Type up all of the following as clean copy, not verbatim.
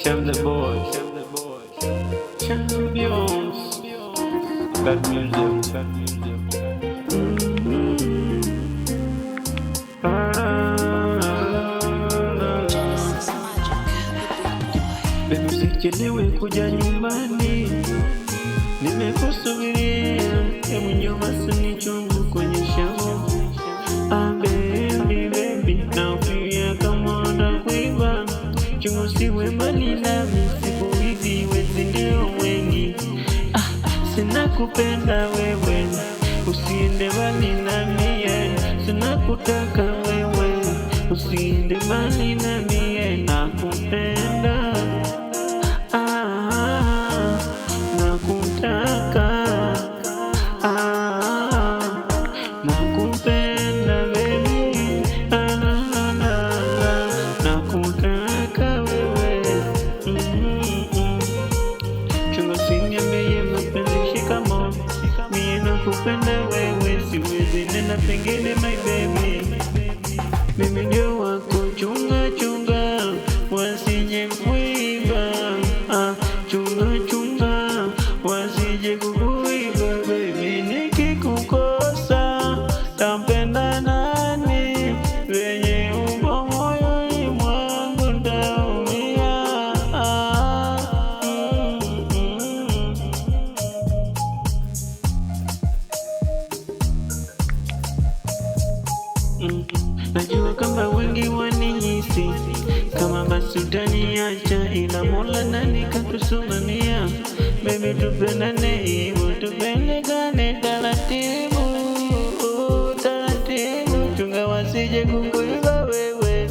Sham the boy, champions, bad music, bad music. Baby usichelewe kuja nyumbani, nimekusubiria, hebu nyuma sini chungu kwenye shavu. Baby, naumia kama unakuiba, chungu siwe mbali nami, siku hizi wezi ndio wengi. Sina kupenda wewe, usiende mbali nami, sina kutaka wewe, usiende mbali nami, nakupenda. Nakutaka, nakupenda baby, nakutaka wewe. Chunga usiniambie mapenzi shikamo, mie nakupenda wewe, siwezi nena pengine my baby. Mimi ndio wako, chunga chunga wasije kuiba, chunga wasije kukuiba baby. Nikikukosa tampenda nani? Wenye upo moyoni mwangu ntaumia. Najua kama wengi wanihisi kama basi utaniacha, ila Mola nani kakusimamia. Baby tupendane hivyo, tupendane taratibu, taratibu. Chunga wasije kukuiba wewe,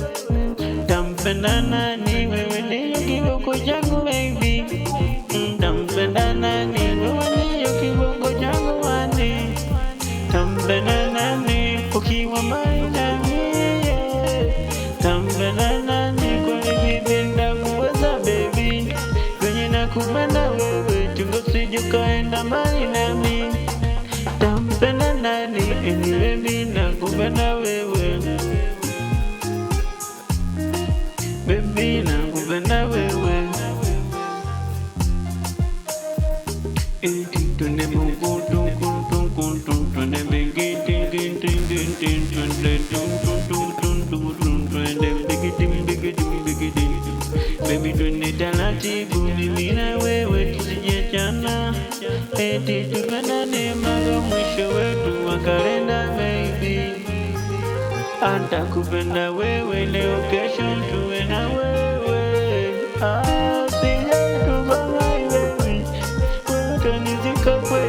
tampenda nani? Wewe ndiyo kiboko changu baby, tampenda nani? Wewe ndiyo kiboko changu wani, tampenda nani? Ukiwa mbali nami, tampenda nani? Kwani vipi nitakuweza baby, kwenye nakupenda wewe, chunga usije ukaenda mbali nami, tampenda nani? Baby nakupenda wewe, baby nakupenda wewe. Twende Mungu twende bigiti, baby twende taratibu, mimi na wewe tusijiachana, tupendane mpaka mwisho wetu wa kalenda baby. Nitakupenda wewe leo, kesho tuwe na wewe, sijatupa my baby, wewe utanizika kweli.